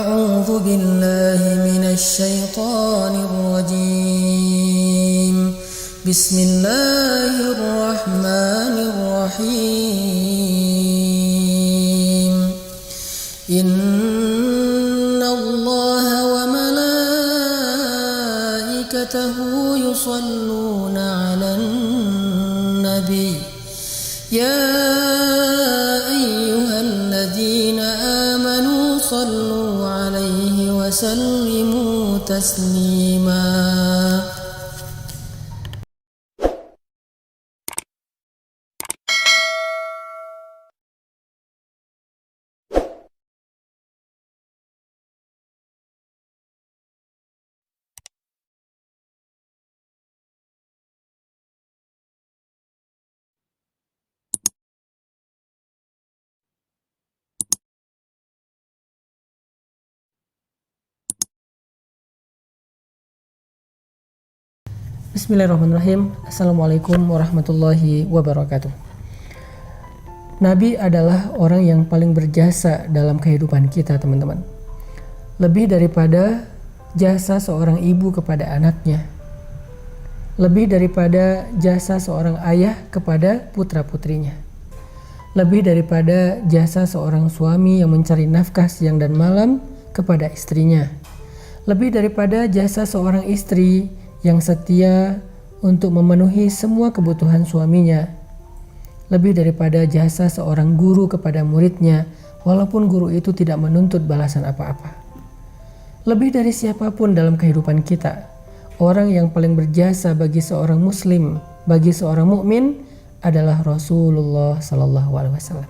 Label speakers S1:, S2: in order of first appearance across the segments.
S1: أعوذ بالله من الشيطان الرجيم بسم الله الرحمن الرحيم إن الله وملائكته يصلون على النبي يا أيها الذين آمنوا صلوا عليه وسلموا تسليما.
S2: Bismillahirrahmanirrahim. Assalamualaikum warahmatullahi wabarakatuh. Nabi adalah orang yang paling berjasa dalam kehidupan kita, teman-teman. Lebih daripada jasa seorang ibu kepada anaknya. Lebih daripada jasa seorang ayah kepada putra-putrinya. Lebih daripada jasa seorang suami yang mencari nafkah siang dan malam kepada istrinya. Lebih daripada jasa seorang istri yang setia untuk memenuhi semua kebutuhan suaminya. Lebih daripada jasa seorang guru kepada muridnya, walaupun guru itu tidak menuntut balasan apa-apa. Lebih dari siapapun dalam kehidupan kita, orang yang paling berjasa bagi seorang muslim, bagi seorang mukmin adalah Rasulullah SAW.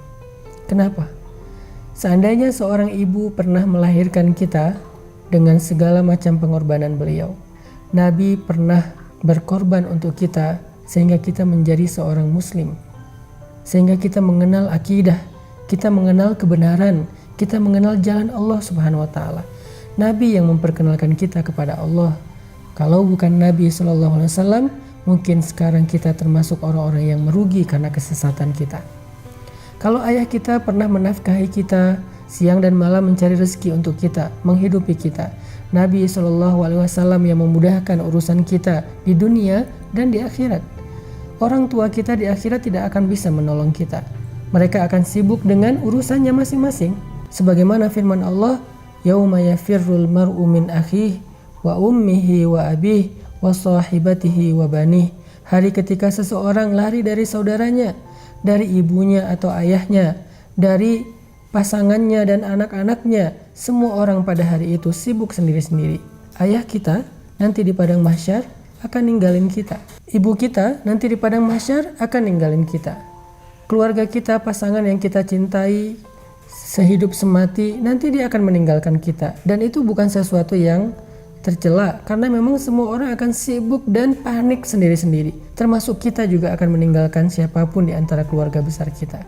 S2: Kenapa? Seandainya seorang ibu pernah melahirkan kita dengan segala macam pengorbanan beliau, Nabi pernah berkorban untuk kita sehingga kita menjadi seorang muslim, sehingga kita mengenal akidah, kita mengenal kebenaran, kita mengenal jalan Allah Subhanahu wa taala. Nabi yang memperkenalkan kita kepada Allah. Kalau bukan Nabi SAW, mungkin sekarang kita termasuk orang-orang yang merugi karena kesesatan kita. Kalau ayah kita pernah menafkahi kita siang dan malam mencari rezeki untuk kita, menghidupi kita, Nabi SAW yang memudahkan urusan kita di dunia dan di akhirat. Orang tua kita di akhirat tidak akan bisa menolong kita. Mereka akan sibuk dengan urusannya masing-masing. Sebagaimana firman Allah, Yauma yafirrul mar'u min akhihi wa ummihi wa abihi wa sahibatihi wa banih. Hari ketika seseorang lari dari saudaranya, dari ibunya atau ayahnya, dari pasangannya dan anak-anaknya. Semua orang pada hari itu sibuk sendiri-sendiri. Ayah kita nanti di padang mahsyar akan ninggalin kita. Ibu kita nanti di padang mahsyar akan ninggalin kita. Keluarga kita, pasangan yang kita cintai sehidup semati, nanti dia akan meninggalkan kita. Dan itu bukan sesuatu yang tercela, karena memang semua orang akan sibuk dan panik sendiri-sendiri. Termasuk kita juga akan meninggalkan siapapun di antara keluarga besar kita.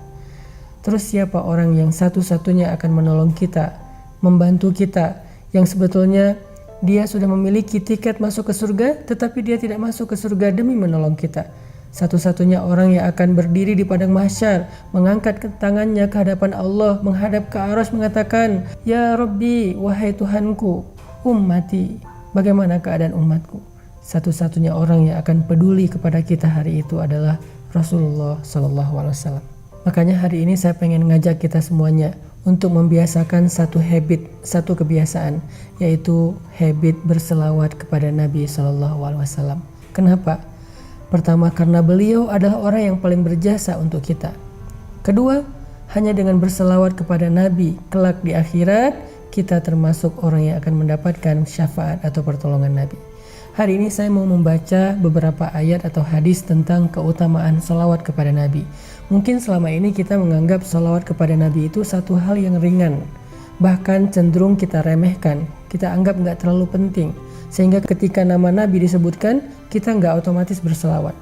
S2: Terus siapa orang yang satu-satunya akan menolong kita, membantu kita, yang sebetulnya dia sudah memiliki tiket masuk ke surga, tetapi dia tidak masuk ke surga demi menolong kita. Satu-satunya orang yang akan berdiri di padang mahsyar, mengangkat tangannya ke hadapan Allah, menghadap ke Arsy mengatakan, Ya Rabbi, wahai Tuhanku, ummati, bagaimana keadaan umatku? Satu-satunya orang yang akan peduli kepada kita hari itu adalah Rasulullah SAW. Makanya hari ini saya pengen ngajak kita semuanya untuk membiasakan satu habit, satu kebiasaan, yaitu habit berselawat kepada Nabi SAW. Kenapa? Pertama, karena beliau adalah orang yang paling berjasa untuk kita. Kedua, hanya dengan berselawat kepada Nabi, kelak di akhirat, kita termasuk orang yang akan mendapatkan syafaat atau pertolongan Nabi. Hari ini saya mau membaca beberapa ayat atau hadis tentang keutamaan salawat kepada Nabi. Mungkin selama ini kita menganggap salawat kepada Nabi itu satu hal yang ringan, bahkan cenderung kita remehkan, kita anggap nggak terlalu penting, sehingga ketika nama Nabi disebutkan, kita nggak otomatis berselawat.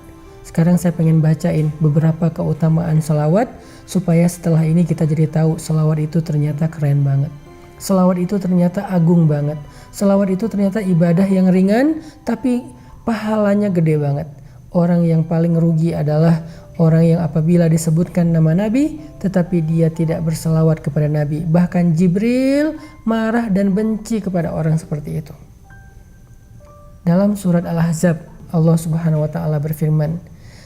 S2: Sekarang saya pengen bacain beberapa keutamaan salawat, supaya setelah ini kita jadi tahu salawat itu ternyata keren banget. Salawat itu ternyata agung banget. Salawat itu ternyata ibadah yang ringan, tapi pahalanya gede banget. Orang yang paling rugi adalah orang yang apabila disebutkan nama Nabi tetapi dia tidak berselawat kepada Nabi. Bahkan Jibril marah dan benci kepada orang seperti itu. Dalam surat Al-Ahzab, Allah Subhanahu wa taala berfirman,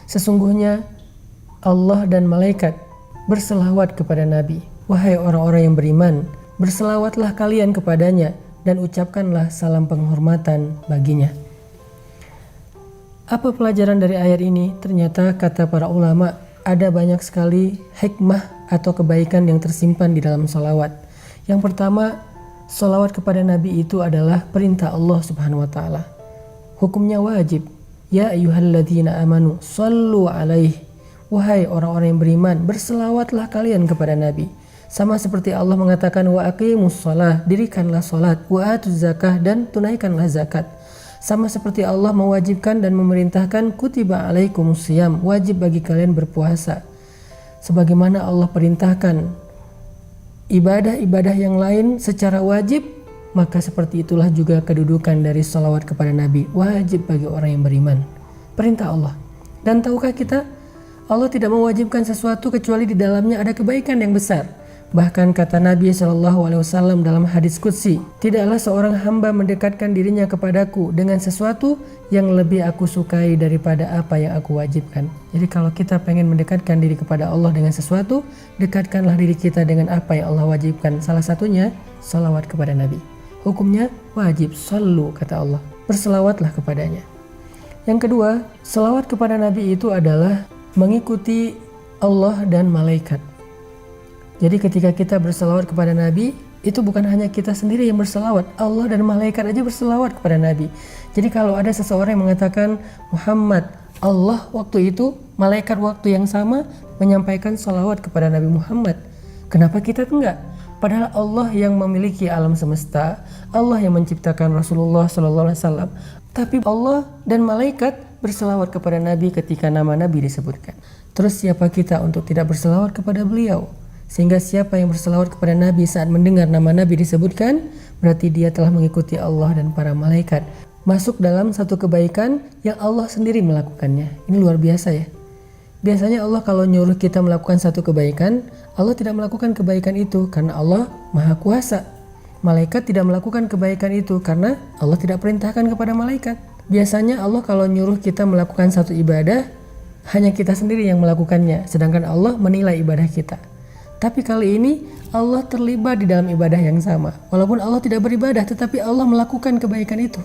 S2: sesungguhnya Allah dan malaikat berselawat kepada Nabi. Wahai orang-orang yang beriman, berselawatlah kalian kepadanya dan ucapkanlah salam penghormatan baginya. Apa pelajaran dari ayat ini? Ternyata kata para ulama ada banyak sekali hikmah atau kebaikan yang tersimpan di dalam salawat. Yang pertama, salawat kepada Nabi itu adalah perintah Allah Subhanahu wa taala. Hukumnya wajib. Ya ayyuhalladzina amanu sallu alaihi. Wahai orang-orang yang beriman, berselawatlah kalian kepada Nabi. Sama seperti Allah mengatakan wa aqimus shalah, dirikanlah salat, wa atuz zakah, dan tunaikanlah zakat. Sama seperti Allah mewajibkan dan memerintahkan kutiba alaikumus shiyam, wajib bagi kalian berpuasa. Sebagaimana Allah perintahkan ibadah-ibadah yang lain secara wajib, maka seperti itulah juga kedudukan dari salawat kepada Nabi, wajib bagi orang yang beriman. Perintah Allah. Dan tahukah kita, Allah tidak mewajibkan sesuatu kecuali di dalamnya ada kebaikan yang besar. Bahkan kata Nabi SAW dalam hadis qudsi, tidaklah seorang hamba mendekatkan dirinya kepadaku dengan sesuatu yang lebih aku sukai daripada apa yang aku wajibkan. Jadi kalau kita pengen mendekatkan diri kepada Allah dengan sesuatu, dekatkanlah diri kita dengan apa yang Allah wajibkan. Salah satunya salawat kepada Nabi. Hukumnya wajib, sallu kata Allah, berselawatlah kepadanya. Yang kedua, salawat kepada Nabi itu adalah mengikuti Allah dan malaikat. Jadi ketika kita berselawat kepada Nabi, itu bukan hanya kita sendiri yang berselawat, Allah dan malaikat aja berselawat kepada Nabi. Jadi kalau ada seseorang yang mengatakan Muhammad, Allah waktu itu, malaikat waktu yang sama menyampaikan salawat kepada Nabi Muhammad. Kenapa kita enggak? Padahal Allah yang memiliki alam semesta, Allah yang menciptakan Rasulullah SAW. Tapi Allah dan malaikat berselawat kepada Nabi ketika nama Nabi disebutkan. Terus siapa kita untuk tidak berselawat kepada beliau? Sehingga siapa yang berselawat kepada Nabi saat mendengar nama Nabi disebutkan, berarti dia telah mengikuti Allah dan para malaikat. Masuk dalam satu kebaikan yang Allah sendiri melakukannya. Ini luar biasa ya. Biasanya Allah kalau nyuruh kita melakukan satu kebaikan, Allah tidak melakukan kebaikan itu karena Allah Maha Kuasa. Malaikat tidak melakukan kebaikan itu karena Allah tidak perintahkan kepada malaikat. Biasanya Allah kalau nyuruh kita melakukan satu ibadah, hanya kita sendiri yang melakukannya, sedangkan Allah menilai ibadah kita. Tapi kali ini Allah terlibat di dalam ibadah yang sama. Walaupun Allah tidak beribadah, tetapi Allah melakukan kebaikan itu.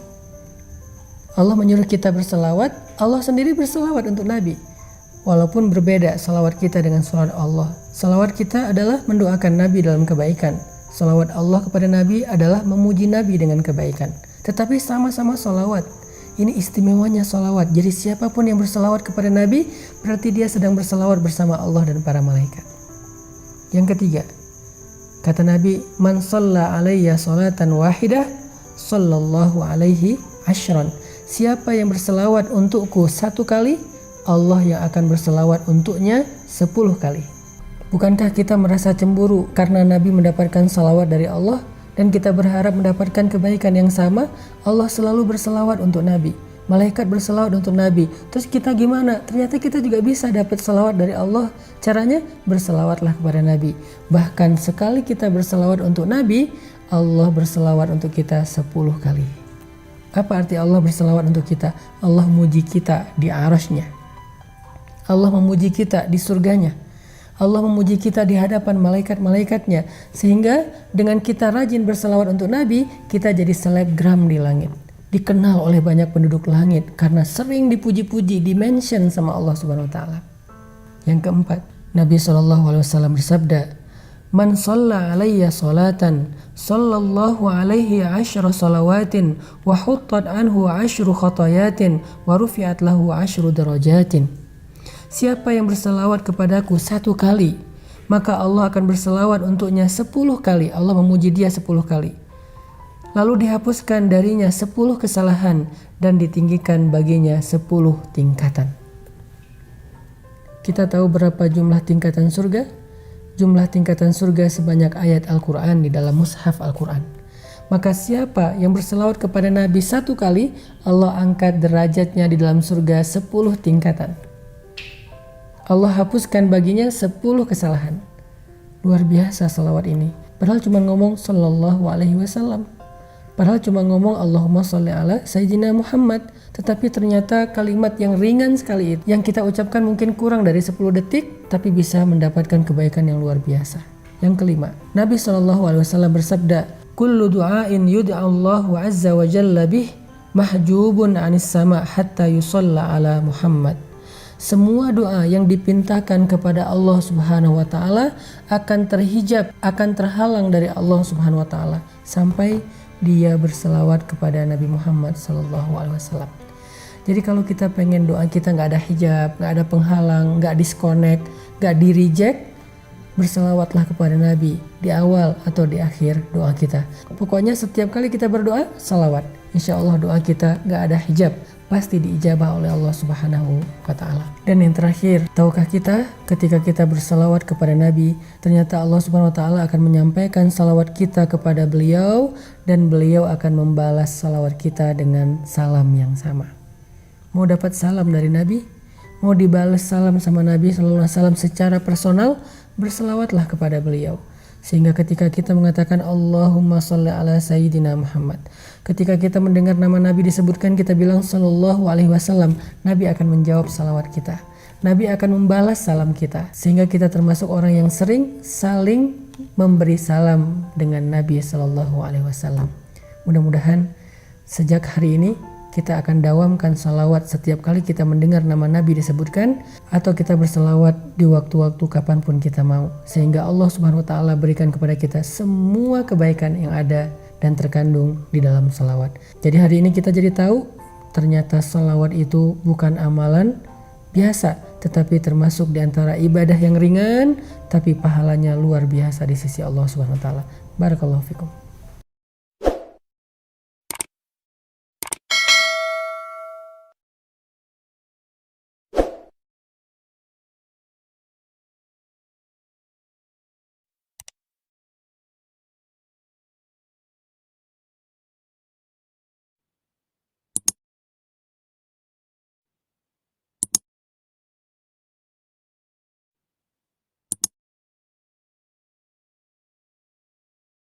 S2: Allah menyuruh kita berselawat, Allah sendiri berselawat untuk Nabi. Walaupun berbeda salawat kita dengan salawat Allah. Salawat kita adalah mendoakan Nabi dalam kebaikan. Salawat Allah kepada Nabi adalah memuji Nabi dengan kebaikan. Tetapi sama-sama salawat. Ini istimewanya salawat. Jadi siapapun yang berselawat kepada Nabi, berarti dia sedang berselawat bersama Allah dan para malaikat. Yang ketiga, kata Nabi, man shalla alayya salatan wahidah, sallallahu alaihi ashran. Siapa yang berselawat untukku satu kali, Allah yang akan berselawat untuknya 10 kali. Bukankah kita merasa cemburu karena Nabi mendapatkan salawat dari Allah dan kita berharap mendapatkan kebaikan yang sama? Allah selalu berselawat untuk Nabi, malaikat berselawat untuk Nabi. Terus kita gimana? Ternyata kita juga bisa dapat selawat dari Allah. Caranya berselawatlah kepada Nabi. Bahkan sekali kita berselawat untuk Nabi, Allah berselawat untuk kita 10 kali. Apa arti Allah berselawat untuk kita? Allah memuji kita di arasy-Nya. Allah memuji kita di surganya. Allah memuji kita di hadapan malaikat-malaikatnya. Sehingga dengan kita rajin berselawat untuk Nabi, kita jadi selebgram di langit. Dikenal oleh banyak penduduk langit karena sering dipuji-puji, dimention sama Allah Subhanahu wa taala. Yang keempat, Nabi SAW bersabda, man shalla alayya salatan sallallahu alaihi 10 salawatin wa huttat anhu 10 khatayatin wa rufi'at lahu 10 darajatin. Siapa yang berselawat kepadaku 1 kali, maka Allah akan berselawat untuknya 10 kali. Allah memuji dia 10 kali. Lalu dihapuskan darinya 10 kesalahan dan ditinggikan baginya 10 tingkatan. Kita tahu berapa jumlah tingkatan surga? Jumlah tingkatan surga sebanyak ayat Al-Quran di dalam mushaf Al-Quran. Maka siapa yang berselawat kepada Nabi 1 kali, Allah angkat derajatnya di dalam surga 10 tingkatan. Allah hapuskan baginya 10 kesalahan. Luar biasa salawat ini. Padahal cuma ngomong sallallahu alaihi wasallam. Padahal cuma ngomong Allahumma sholli ala Sayyidina Muhammad. Tetapi ternyata kalimat yang ringan sekali itu, yang kita ucapkan mungkin kurang dari 10 detik, tapi bisa mendapatkan kebaikan yang luar biasa. Yang kelima, Nabi SAW bersabda, kullu du'ain yud'allahu azza wa jalla bih mahjubun anis sama hatta yusalla ala Muhammad. Semua doa yang dipintakan kepada Allah Subhanahu wa taala akan terhijab, akan terhalang dari Allah Subhanahu wa taala sampai dia berselawat kepada Nabi Muhammad sallallahu alaihi wasallam. Jadi kalau kita pengen doa kita nggak ada hijab, nggak ada penghalang, nggak disconnect, nggak di reject, berselawatlah kepada Nabi di awal atau di akhir doa kita. Pokoknya setiap kali kita berdoa, salawat. Insya Allah doa kita nggak ada hijab, pasti diijabah oleh Allah Subhanahu wa ta'ala. Dan yang terakhir, tahukah kita ketika kita bersalawat kepada Nabi, ternyata Allah Subhanahu wa ta'ala akan menyampaikan salawat kita kepada beliau dan beliau akan membalas salawat kita dengan salam yang sama. Mau dapat salam dari Nabi? Mau dibalas salam sama Nabi sallallahu alaihi wasallam secara personal? Berselawatlah kepada beliau. Sehingga ketika kita mengatakan Allahumma sholli ala Sayyidina Muhammad, ketika kita mendengar nama Nabi disebutkan, kita bilang sallallahu alaihi wasallam, Nabi akan menjawab salawat kita. Nabi akan membalas salam kita. Sehingga kita termasuk orang yang sering saling memberi salam dengan Nabi sallallahu alaihi wasallam. Mudah-mudahan sejak hari ini kita akan dawamkan salawat setiap kali kita mendengar nama Nabi disebutkan, atau kita bersalawat di waktu-waktu kapanpun kita mau, sehingga Allah Subhanahu wa ta'ala berikan kepada kita semua kebaikan yang ada dan terkandung di dalam salawat. Jadi hari ini kita jadi tahu ternyata salawat itu bukan amalan biasa, tetapi termasuk di antara ibadah yang ringan tapi pahalanya luar biasa di sisi Allah Subhanahu wa ta'ala. Barakallahu fikum.